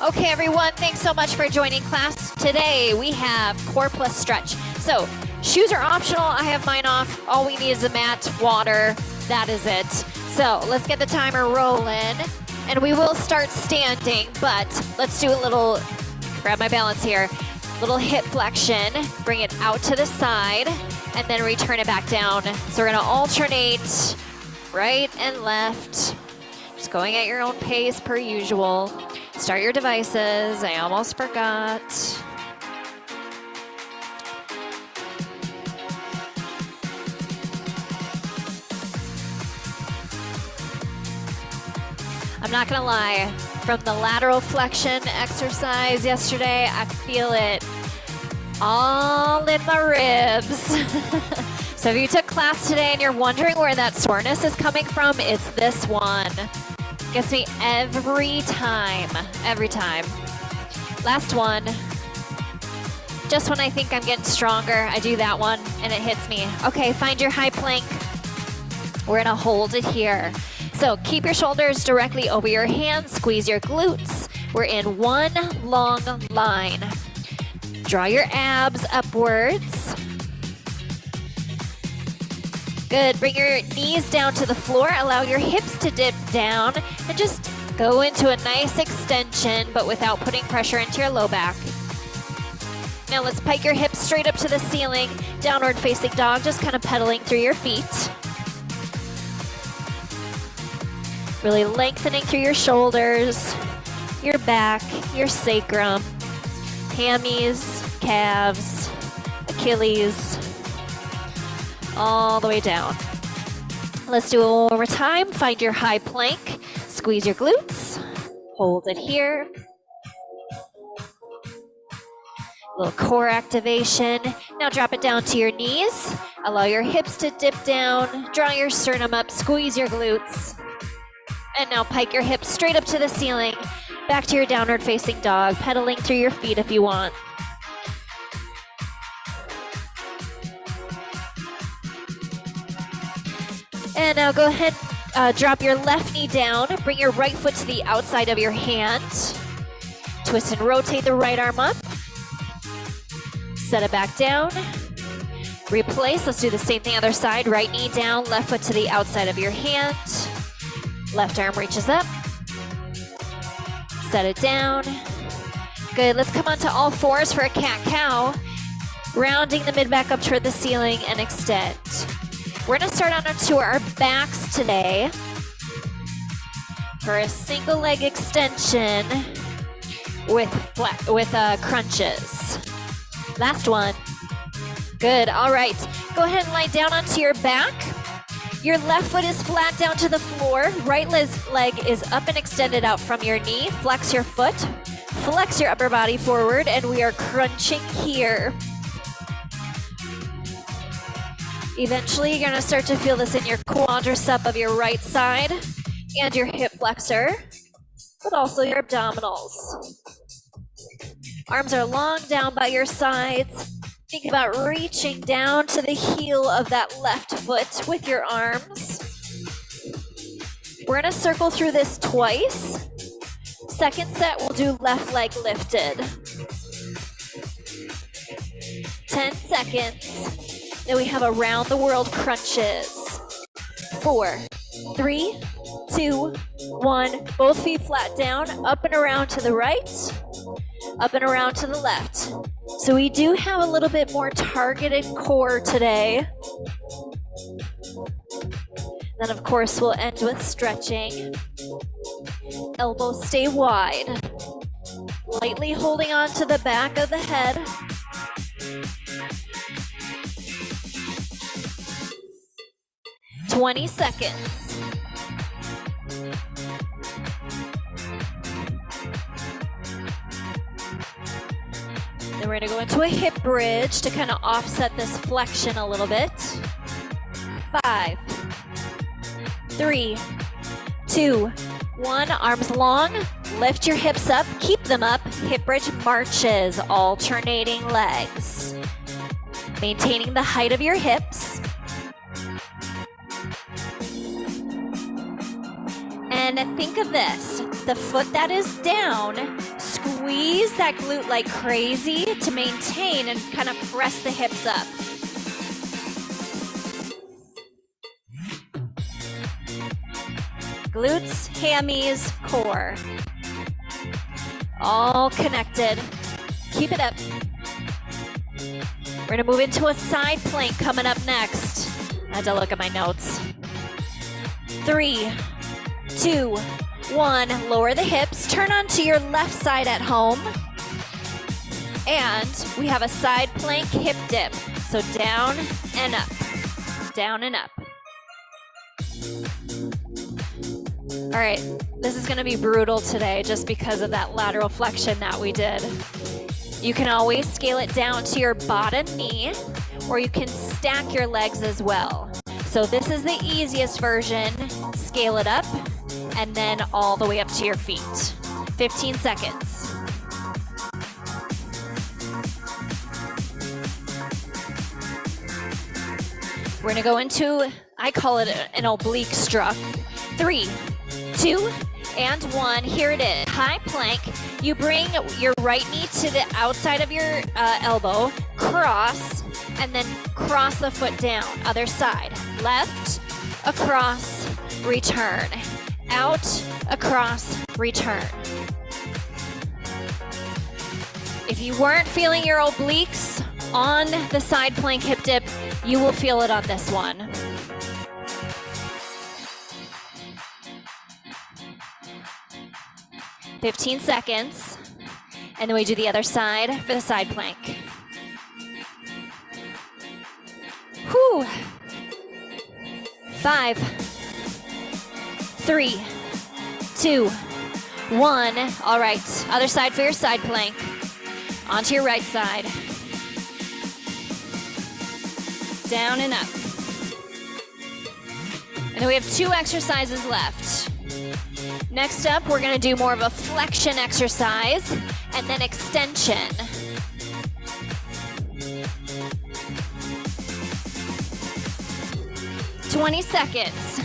Okay, everyone, thanks so much for joining class. Today we have core plus stretch. So shoes are optional. I have mine off. All we need is a mat, water. That is it. So let's get the timer rolling. And we will start standing, but let's do a little, grab my balance here, little hip flexion, bring it out to the side, and then return it back down. So we're gonna alternate right and left, just going at your own pace per usual. Start your devices, I almost forgot. I'm not gonna lie, from the lateral flexion exercise yesterday, I feel it all in my ribs. So if you took class today and you're wondering where that soreness is coming from, it's this one. Gets me every time, every time. Last one, just when I think I'm getting stronger, I do that one and it hits me. Okay, find your high plank. We're gonna hold it here. So keep your shoulders directly over your hands, squeeze your glutes. We're in one long line. Draw your abs upwards. Good, bring your knees down to the floor, allow your hips to dip down, and just go into a nice extension, but without putting pressure into your low back. Now let's pike your hips straight up to the ceiling, downward facing dog, just kind of pedaling through your feet. Really lengthening through your shoulders, your back, your sacrum, hammies, calves, Achilles, all the way down. Let's do it one more time. Find your high plank, squeeze your glutes, hold it here. Little core activation. Now drop it down to your knees. Allow your hips to dip down, draw your sternum up, squeeze your glutes. And now pike your hips straight up to the ceiling, back to your downward facing dog, pedaling through your feet if you want. And now go ahead, drop your left knee down, bring your right foot to the outside of your hand, twist and rotate the right arm up, set it back down, replace, let's do the same thing other side, right knee down, left foot to the outside of your hand, left arm reaches up, set it down. Good, let's come onto all fours for a cat-cow, rounding the mid back up toward the ceiling and extend. We're gonna start onto our backs today for a single leg extension with crunches. Last one. Good, all right. Go ahead and lie down onto your back. Your left foot is flat down to the floor. Right leg is up and extended out from your knee. Flex your foot, flex your upper body forward, and we are crunching here. Eventually, you're gonna start to feel this in your quadricep of your right side and your hip flexor, but also your abdominals. Arms are long down by your sides. Think about reaching down to the heel of that left foot with your arms. We're gonna circle through this twice. Second set, we'll do left leg lifted. 10 seconds. Then we have around the world crunches. 4, 3, 2, 1. Both feet flat down, up and around to the right, up and around to the left. So we do have a little bit more targeted core today. Then of course we'll end with stretching. Elbows stay wide. Lightly holding on to the back of the head. "20 seconds. Then we're gonna go into a hip bridge to kind of offset this flexion a little bit. 5, 3, 2, 1. Arms long, lift your hips up, keep them up. Hip bridge marches, alternating legs. Maintaining the height of your hips. then think of this. The foot that is down, squeeze that glute like crazy to maintain and kind of press the hips up. Glutes, hammies, core. All connected. Keep it up. We're gonna move into a side plank coming up next. I had to look at my notes. 3, 2, 1. Lower the hips. Turn onto your left side at home. And we have a side plank hip dip. So down and up. Down and up. All right, this is gonna be brutal today just because of that lateral flexion that we did. You can always scale it down to your bottom knee, or you can stack your legs as well. So this is the easiest version. Scale it up, and then all the way up to your feet. 15 seconds. We're gonna go into, I call it an oblique struck. 3, 2, and 1. Here it is. High plank. You bring your right knee to the outside of your elbow, cross, and then cross the foot down. Other side. Left, across, return. Out, across, return. If you weren't feeling your obliques on the side plank hip dip, you will feel it on this one. "15 seconds, and then we do the other side for the side plank. Whew. 5, 3, 2, 1. All right, other side for your side plank. Onto your right side. Down and up. And then we have 2 exercises left. Next up, we're gonna do more of a flexion exercise and then extension. "20 seconds.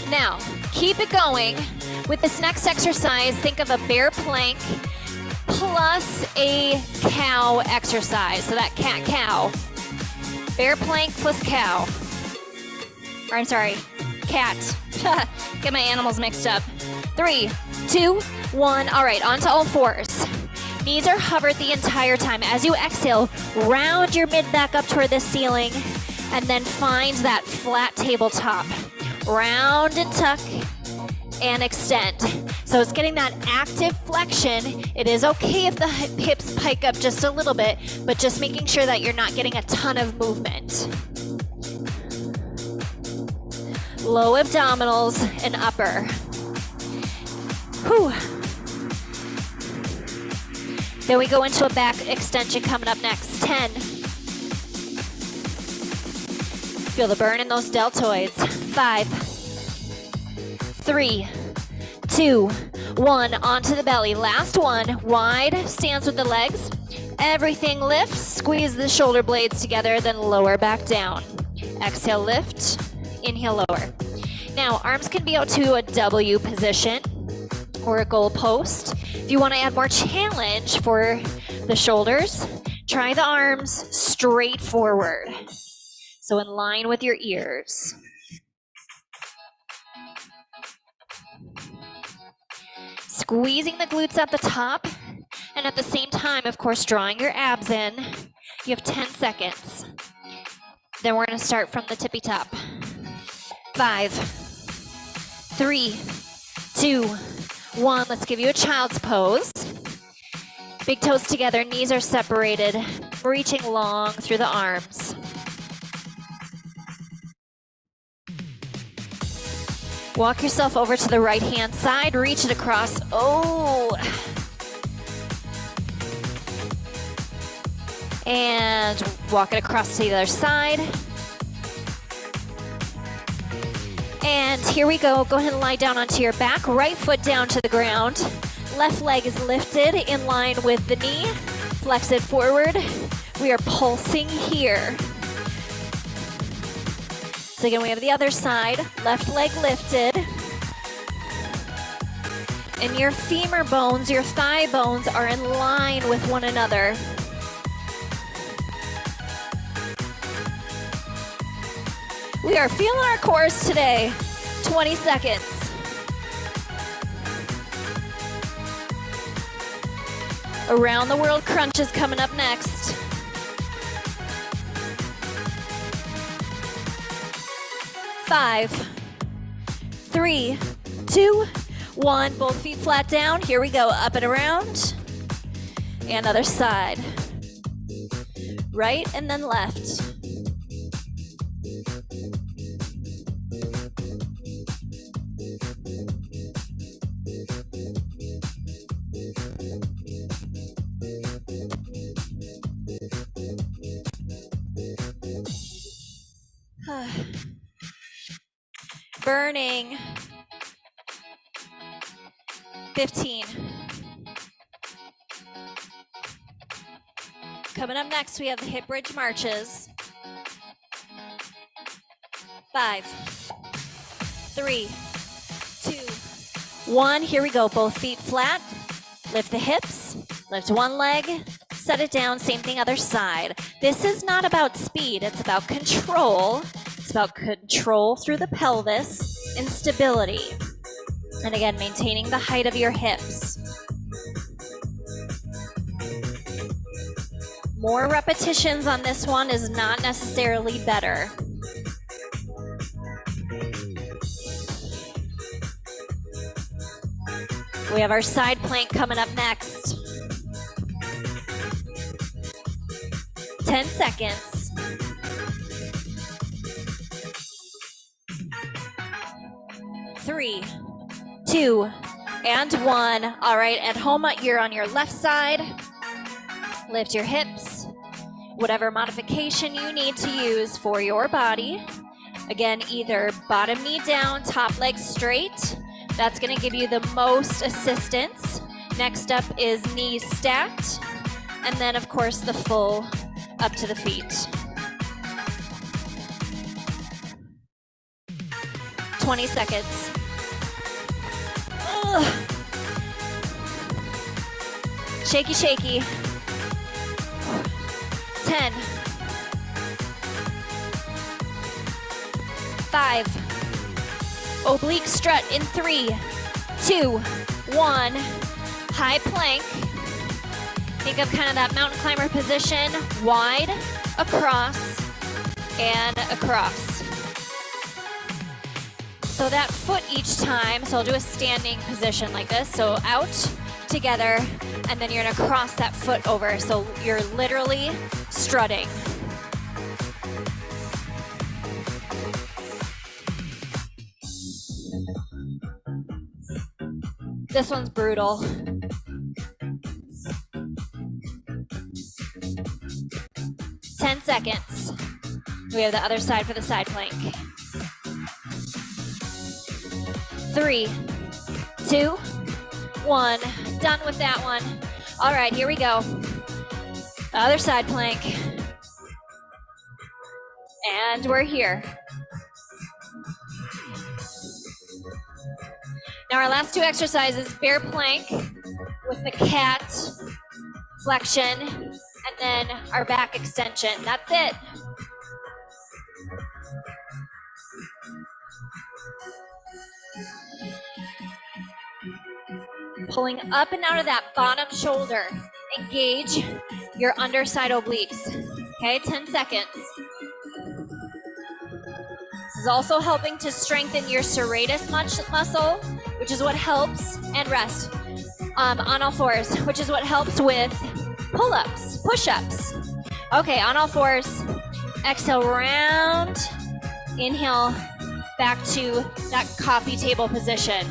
Now, keep it going. With this next exercise, think of a bear plank plus a cow exercise. So that cat-cow. Bear plank plus cow. Or I'm sorry, cat. Get my animals mixed up. 3, 2, 1. All right, onto all fours. Knees are hovered the entire time. As you exhale, round your mid back up toward the ceiling, and then find that flat tabletop. Round and tuck and extend. So it's getting that active flexion. It is okay if the hips pike up just a little bit, but just making sure that you're not getting a ton of movement. Low abdominals and upper. Whew. Then we go into a back extension coming up next. 10. Feel the burn in those deltoids. 5, 3, 2, 1. Onto the belly. Last one. Wide stance with the legs. Everything lifts. Squeeze the shoulder blades together, then lower back down. Exhale, lift. Inhale, lower. Now, arms can be out to a W position or a goal post. If you want to add more challenge for the shoulders, try the arms straight forward. So in line with your ears. Squeezing the glutes at the top, and at the same time, of course, drawing your abs in. You have 10 seconds. Then we're going to start from the tippy top. 5, 3, 2, 1. Let's give you a child's pose. Big toes together, knees are separated, reaching long through the arms. Walk yourself over to the right-hand side, reach it across. Oh. And walk it across to the other side. And here we go. Go ahead and lie down onto your back. Right foot down to the ground. Left leg is lifted in line with the knee. Flex it forward. We are pulsing here. So again, we have the other side. Left leg lifted. And your femur bones, your thigh bones are in line with one another. We are feeling our cores today. 20 seconds. Around the World Crunch is coming up next. 5, 3, 2, 1. Both feet flat down. Here we go. Up and around. And other side. Right and then left. Burning. 15. Coming up next, we have the hip bridge marches. 5, 3, 2, 1. Here we go. Both feet flat. Lift the hips. Lift one leg. Set it down. Same thing other side. This is not about speed. It's about control. It's about control through the pelvis and stability. And again, maintaining the height of your hips. More repetitions on this one is not necessarily better. We have our side plank coming up next. 10 seconds. 3, 2, and 1. All right, at home, you're on your left side. Lift your hips, whatever modification you need to use for your body. Again, either bottom knee down, top leg straight. That's gonna give you the most assistance. Next up is knees stacked. And then, of course, the full up to the feet. 20 seconds. Ugh. Shaky, shaky. 10. 5. Oblique strut in 3, 2, 1. High plank. Think of kind of that mountain climber position. Wide, across, and across. So that foot each time, so I'll do a standing position like this. So out, together, and then you're gonna cross that foot over. So you're literally strutting. This one's brutal. Ten seconds. We have the other side for the side plank. 3, 2, 1. Done with that one. All right, here we go. Other side plank. And we're here. Now our last two exercises, bear plank with the cat flexion, and then our back extension. That's it. Pulling up and out of that bottom shoulder. Engage your underside obliques. Okay, 10 seconds. This is also helping to strengthen your serratus muscle, which is what helps, and rest on all fours, which is what helps with pull-ups, push-ups. Okay, on all fours. Exhale, round. Inhale, back to that coffee table position.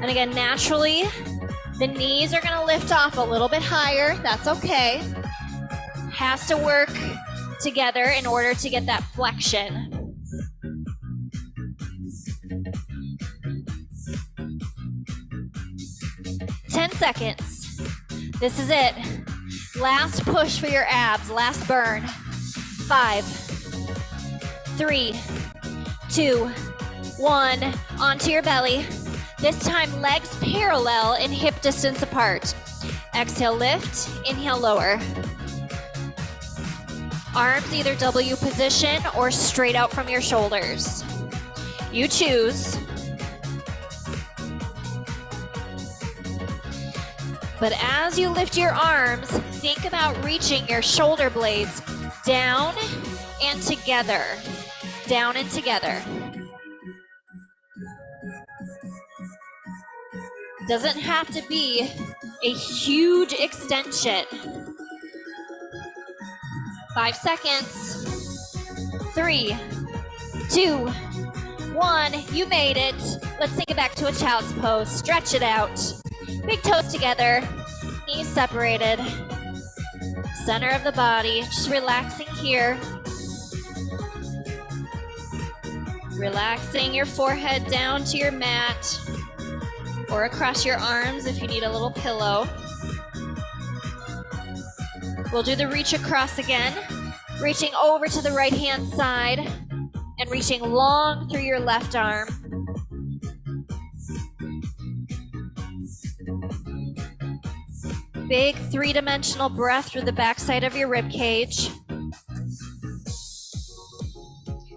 And again, naturally, the knees are gonna lift off a little bit higher. That's okay. Has to work together in order to get that flexion. Ten seconds. This is it. Last push for your abs, last burn. 5, 3, 2, 1, onto your belly. This time, legs parallel and hip distance apart. Exhale, lift, inhale, lower. Arms either W position or straight out from your shoulders. You choose. But as you lift your arms, think about reaching your shoulder blades down and together. Down and together. Doesn't have to be a huge extension. 5 seconds. 3, 2, 1. You made it. Let's take it back to a child's pose. Stretch it out. Big toes together. Knees separated. Center of the body. Just relaxing here. Relaxing your forehead down to your mat or across your arms if you need a little pillow. We'll do the reach across again, reaching over to the right hand side and reaching long through your left arm. Big three-dimensional breath through the backside of your rib cage.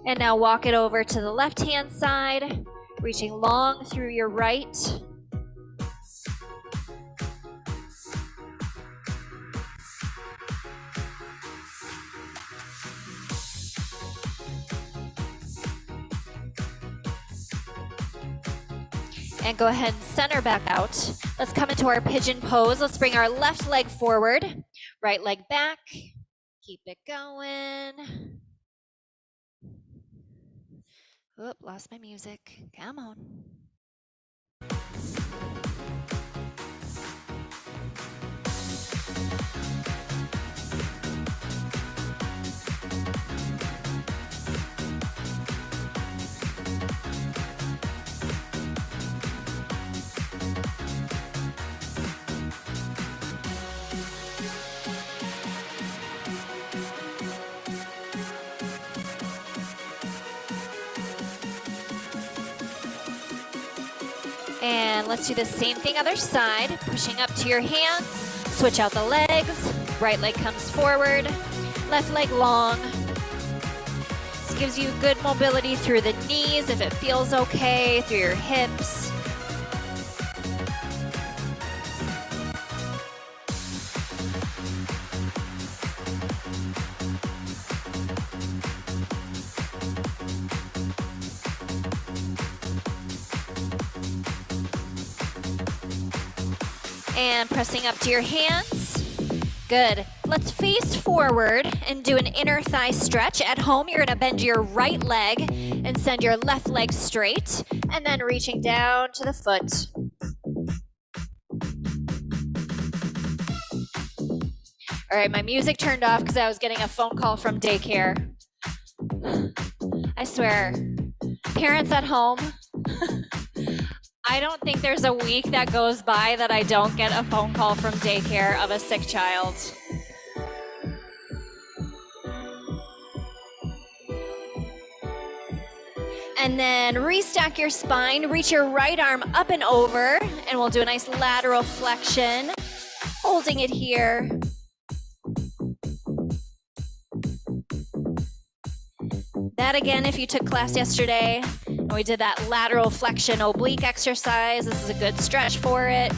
And now walk it over to the left hand side, reaching long through your right. And go ahead and center back out. Let's come into our pigeon pose. Let's bring our left leg forward, right leg back. Keep it going. Oop, lost my music. Come on. And let's do the same thing other side. Pushing up to your hands, switch out the legs. Right leg comes forward, left leg long. This gives you good mobility through the knees if it feels okay, through your hips. And pressing up to your hands. Good. Let's face forward and do an inner thigh stretch. At home, you're gonna bend your right leg and send your left leg straight, and then reaching down to the foot. All right, my music turned off because I was getting a phone call from daycare. I swear, parents at home, I don't think there's a week that goes by that I don't get a phone call from daycare of a sick child. And then restack your spine, reach your right arm up and over, and we'll do a nice lateral flexion, holding it here. That again, if you took class yesterday, and we did that lateral flexion oblique exercise, this is a good stretch for it.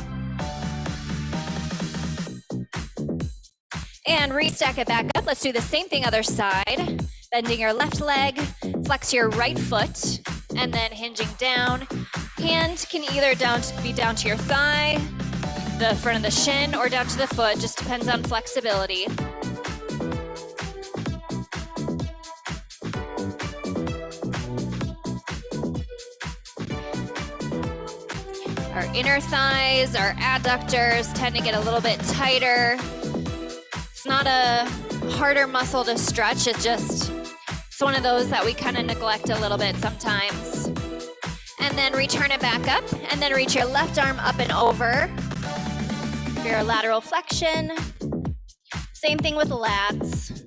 And restack it back up. Let's do the same thing other side. Bending your left leg, flex your right foot, and then hinging down. Hand can either be down to your thigh, the front of the shin, or down to the foot, just depends on flexibility. Our inner thighs, our adductors tend to get a little bit tighter. It's not a harder muscle to stretch, it's one of those that we kind of neglect a little bit sometimes. And then return it back up, and then reach your left arm up and over for your lateral flexion. Same thing with lats.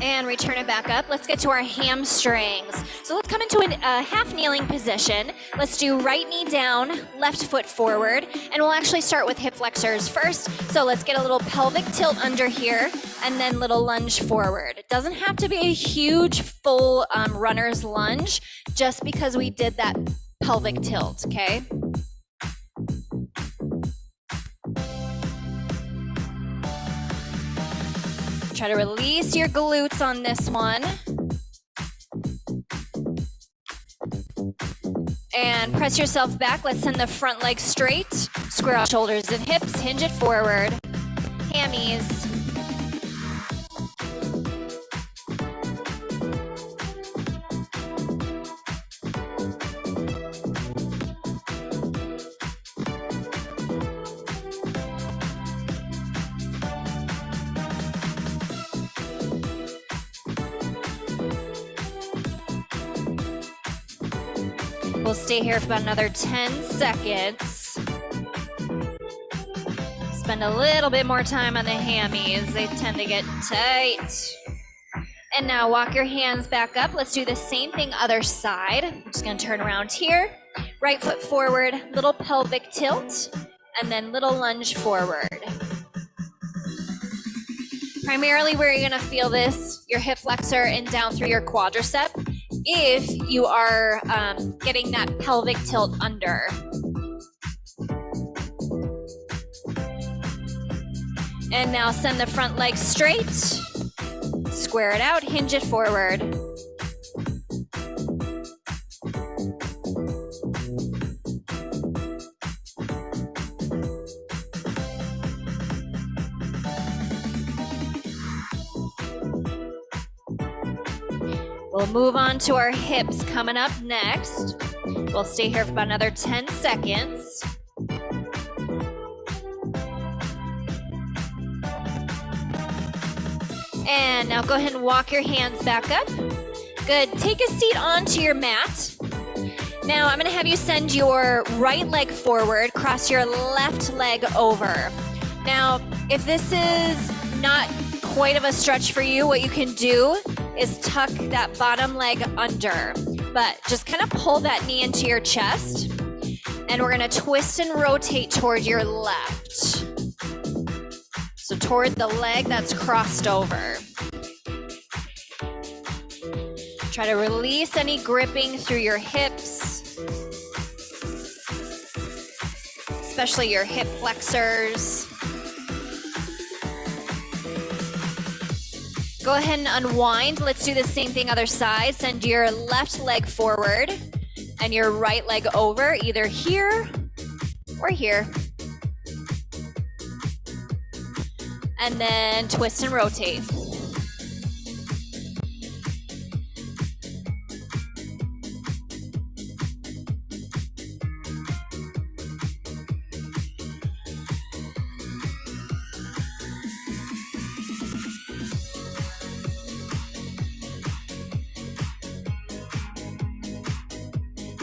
And return it back up. Let's get to our hamstrings. So let's come into a half kneeling position. Let's do right knee down, left foot forward, and we'll actually start with hip flexors first. So let's get a little pelvic tilt under here, and then little lunge forward. It doesn't have to be a huge full runner's lunge, just because we did that pelvic tilt, okay? Try to release your glutes on this one. And press yourself back. Let's send the front leg straight. Square out shoulders and hips. Hinge it forward. Hammies. We'll stay here for about another 10 seconds. Spend a little bit more time on the hammies. They tend to get tight. And now walk your hands back up. Let's do the same thing other side. I'm just gonna turn around here. Right foot forward, little pelvic tilt, and then little lunge forward. Primarily where you're gonna feel this, your hip flexor and down through your quadricep, if you are getting that pelvic tilt under. And now send the front leg straight, square it out, hinge it forward. We'll move on to our hips coming up next. We'll stay here for about another 10 seconds. And now go ahead and walk your hands back up. Good, take a seat onto your mat. Now I'm gonna have you send your right leg forward, cross your left leg over. Now, if this is not quite of a stretch for you, what you can do is tuck that bottom leg under, but just kind of pull that knee into your chest, and we're gonna twist and rotate toward your left. So toward the leg that's crossed over. Try to release any gripping through your hips, especially your hip flexors. Go ahead and unwind. Let's do the same thing other side. Send your left leg forward and your right leg over, either here or here. And then twist and rotate.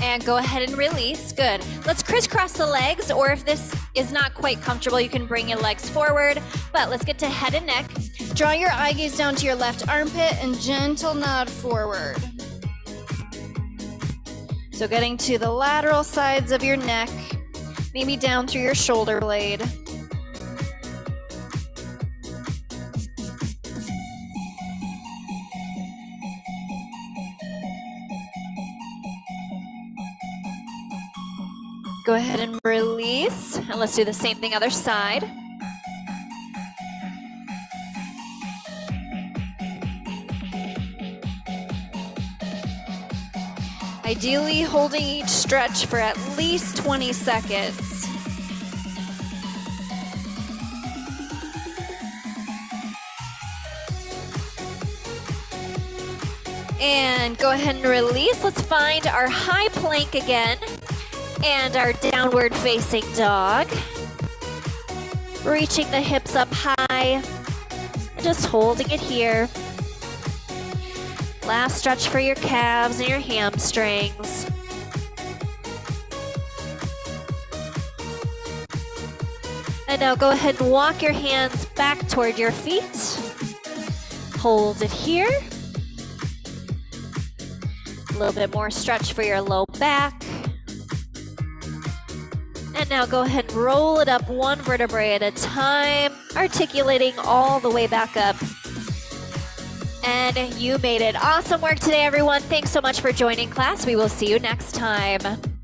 And go ahead and release. Good. Let's crisscross the legs, or if this is not quite comfortable, you can bring your legs forward. But let's get to head and neck. Draw your eye gaze down to your left armpit and gentle nod forward. So getting to the lateral sides of your neck, maybe down through your shoulder blade. Go ahead and release, and let's do the same thing other side. Ideally holding each stretch for at least 20 seconds. And go ahead and release. Let's find our high plank again. And our downward facing dog. Reaching the hips up high, just holding it here. Last stretch for your calves and your hamstrings. And now go ahead and walk your hands back toward your feet. hold it here. A little bit more stretch for your low back. And now go ahead and roll it up one vertebrae at a time, articulating all the way back up. And you made it. Awesome work today, everyone. Thanks so much for joining class. We will see you next time.